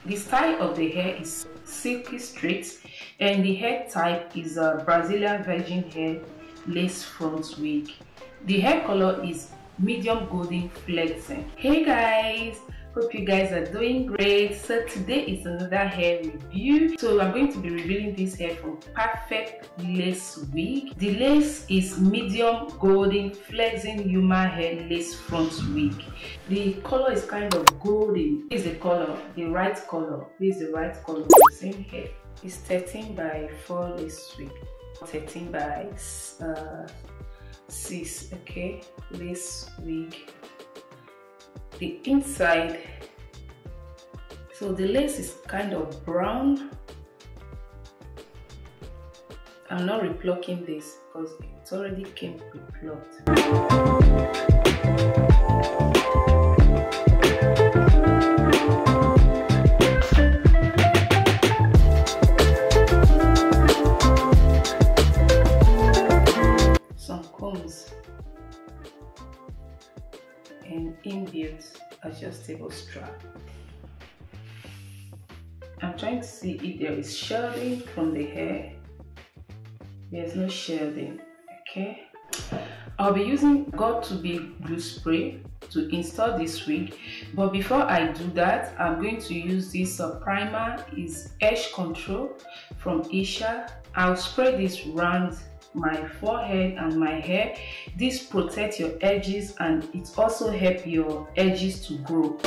The style of the hair is silky straight, and the hair type is a Brazilian virgin hair lace front wig. The hair color is medium golden Flaxen. Hey guys, hope you guys are doing great. So today is another hair review. So I'm going to be revealing this hair from Perfectlacewig. The lace is medium golden Flaxen human hair lace front wig. The color is kind of golden. This is the color, the right color. This is the right color of the same hair. It's 13 by 4 lace wig. 13 by 6, okay, lace wig. The inside, so the lace is kind of brown. I'm not replucking this because it already came pre-plucked. And inbuilt adjustable strap. I'm trying to see if there is shielding from the hair. There's no shielding, okay. I'll be using got2b glue spray to install this wig, but before I do that, I'm going to use this primer. Is edge control from Isha. I'll spray this round my forehead and my hair. This protects your edges and it also helps your edges to grow.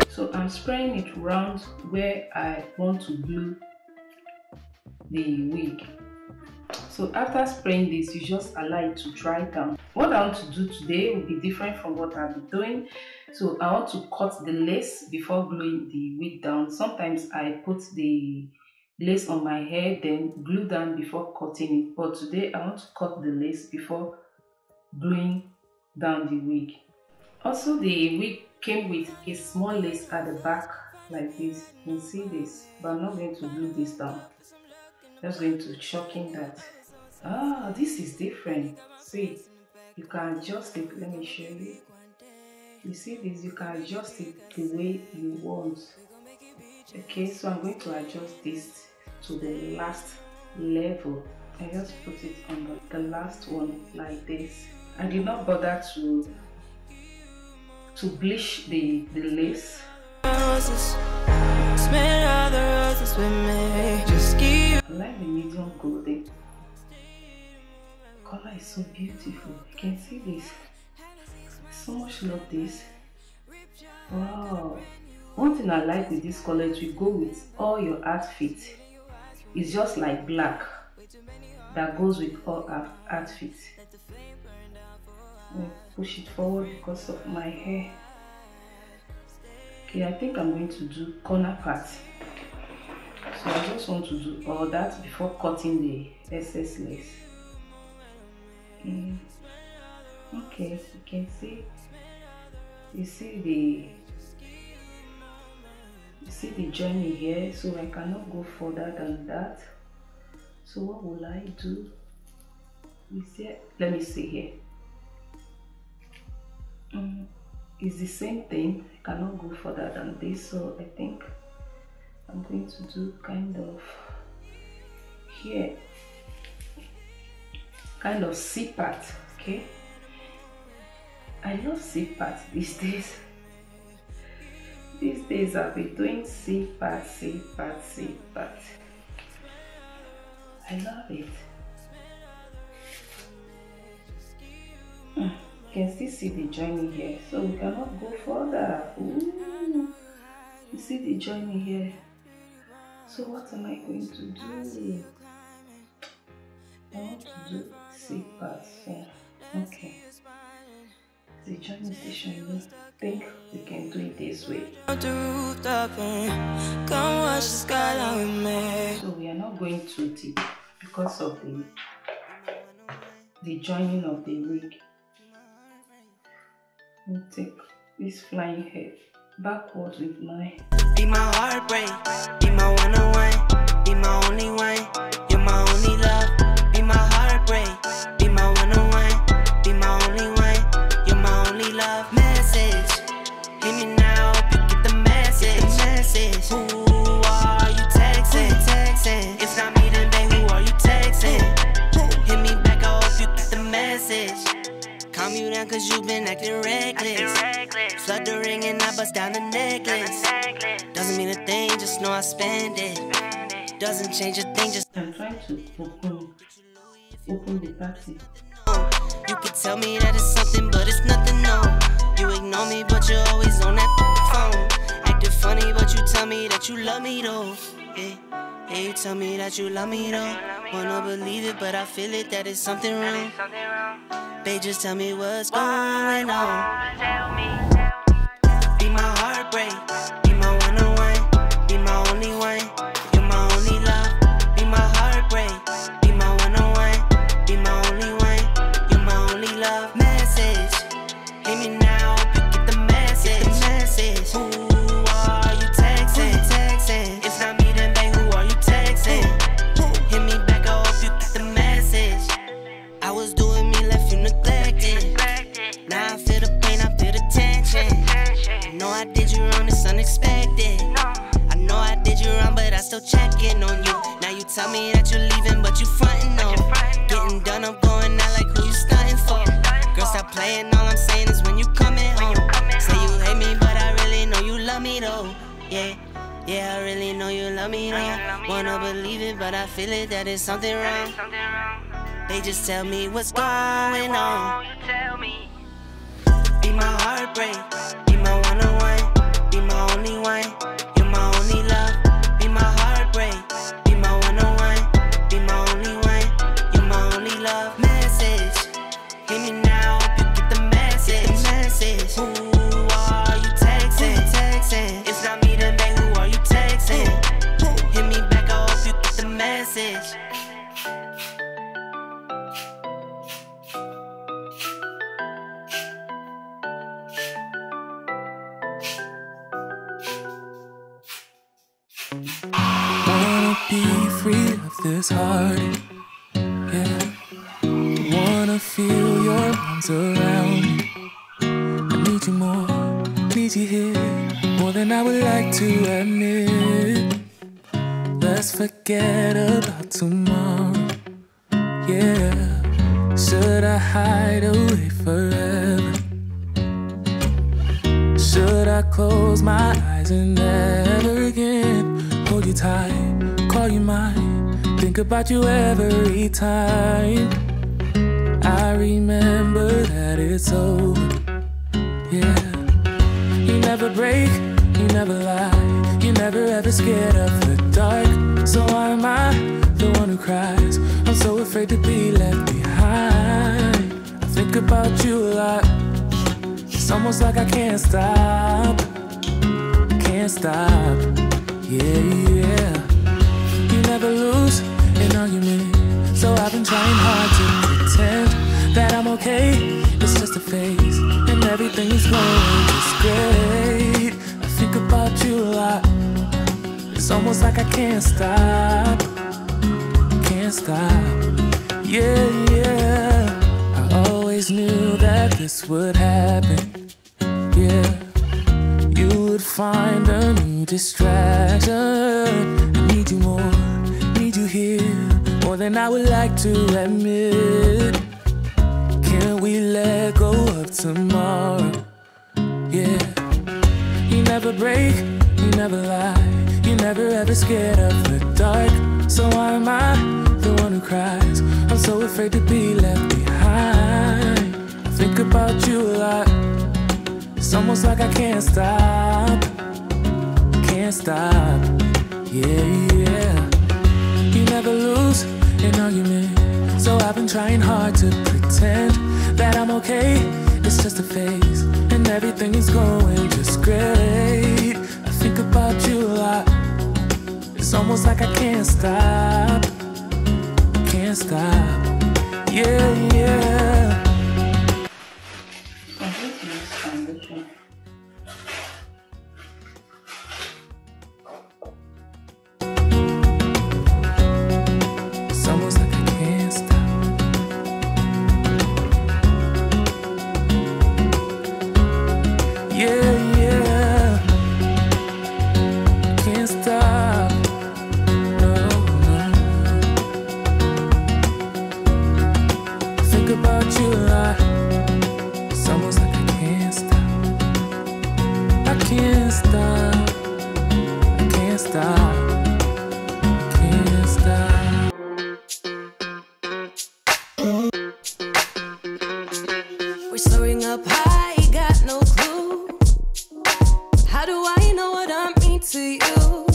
So I'm spraying it round where I want to glue the wig. So after spraying this, you just allow it to dry down. What I want to do today will be different from what I've been doing. So I want to cut the lace before gluing the wig down. Sometimes I put the lace on my hair, then glue down before cutting it. But today I want to cut the lace before gluing down the wig. Also, the wig came with a small lace at the back like this. You can see this, but I'm not going to glue this down. Just going to shocking that. Ah, this is different. See, you can adjust it. Let me show you. You see this, you can adjust it the way you want. Okay, so I'm going to adjust this to the last level. I just put it on the last one like this. I did not bother to bleach the lace. I like the medium golden. The color is so beautiful. You can see this. So much love this. Wow. One thing I like with this color is we go with all your outfits. It's just like black that goes with all outfits. Push it forward because of my hair. Okay, I think I'm going to do corner part. So I just want to do all that before cutting the excess lace. Okay, you can see, you see the journey here, so I cannot go further than that. So what will I do? Let me see here. It's the same thing. I cannot go further than this, so I think I'm going to do kind of here, kind of C part, okay. I love C part these days. These days I'll be doing C part, C part, C part. I love it. You can still see the joining here, so we cannot go further. Ooh, you see the joining here. So what am I going to do? I want to do C part. So, okay. The joining station, you think we can do it this way. So we are not going too deep because of the joining of the wig. We'll take this flying head backwards with my. Be my heartbreak, be my one-on-one, be my only one, you're my only love. Be my heartbreak, be my one-on-one, be my only one, you're calm you down cause you been acting reckless. Flood the ring and I bust down the necklace. Doesn't mean a thing, just know I spend it. Doesn't change a thing, just I'm trying to open the party. you could tell me that it's something, but it's nothing, no. You ignore me, but you're always on that phone. Acting funny, but you tell me that you love me, though. Yeah, you tell me that you love me, though. Wanna believe it, but I feel it, that it's something wrong. Babe, just tell me what's going on. Be my heartbreak, be my one-on-one, be my only one. You're my only love. Be my heartbreak, be my one-on-one, be my only one. You're my only love. Message, hit me now, hope you get the message. Who are you texting? If not me, then babe, who are you texting? Hit me back, I hope you get the message. I was doing me, left you neglected. Now I feel the pain, I feel the tension. I know I did you wrong, it's unexpected. I know I did you wrong, but I still checking on you. Now you tell me that you're leaving, but you frontin' on. Getting done, I'm going out like who you stunting for. Girl, stop playing, all I'm saying is when you coming home. Say you hate me, but I really know you love me though. Yeah, I really know you love me though. Wanna believe it, but I feel it, that is something wrong. They just tell me what's going on. Be my heartbreak, be my one-on-one, be my only one. You're my only love. Be my heartbreak, be my one-on-one, be my only one. You're my only love. Message, hit me now, hope you get the message. Who are you texting? If not me, then babe, who are you texting? Hit me back, I hope you get the message. Wanna be free of this heart, yeah. Wanna feel your arms around me. I need you more, need you here, more than I would like to admit. Let's forget about tomorrow, yeah. Should I hide away forever? Should I close my eyes and never again hold you tight, call you mine, think about you every time? I remember that it's over, yeah. You never break, you never lie, you never ever scared of the dark. So why am I the one who cries? I'm so afraid to be left behind. I think about you a lot, it's almost like I can't stop, yeah. You never lose an argument, so I've been trying hard to pretend that I'm okay. It's just a phase, and everything is going just great. I think about you a lot, it's almost like I can't stop, yeah. I always knew that this would happen, yeah. You would find a new distraction. I need you more, need you here, more than I would like to admit. Can we let go of tomorrow? Yeah. You never break, you never lie, you never ever scared of the dark. So why am I the one who cries? I'm so afraid to be left behind. I think about you a lot, it's almost like I can't stop, yeah. You never lose an argument, so I've been trying hard to pretend that I'm okay. It's just a phase, and everything is going just great. I think about you a lot, it's almost like I can't stop, yeah. About you a lot, stop, I can't stop, can't stop. We're soaring up high, got no clue. How do I know what I mean to you?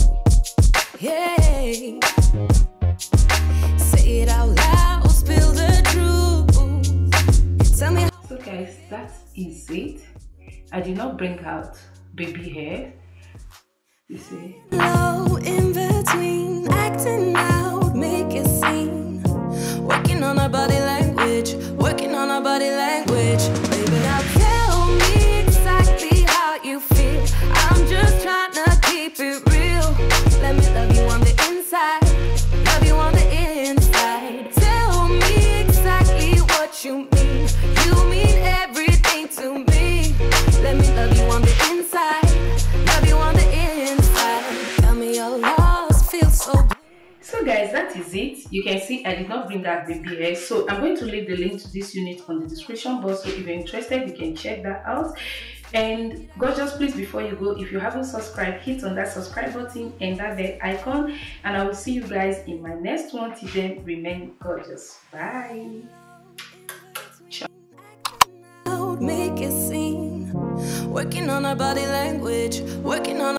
Yeah. Say it out loud, spill the truth. Tell me. So guys, that is it. I did not bring out baby hair. You see? Low in between, acting out, make a scene. Working on our body language, working on our body language. Baby, now tell me exactly how you feel. I'm just trying to keep it real. Let me love you on the inside, love you on the inside. Tell me exactly what you mean. You mean everything to me. Let me love you on the inside, love you on the inside. Tell me your lost, feel so blue. So guys, that is it. You can see I did not bring that baby hair, so I'm going to leave the link to this unit on the description box, so if you're interested you can check that out. And gorgeous, please, before you go, if you haven't subscribed, hit on that subscribe button and that bell icon, and I will see you guys in my next one. Till then, remain gorgeous. Bye. Make a scene. Working on our body language, working on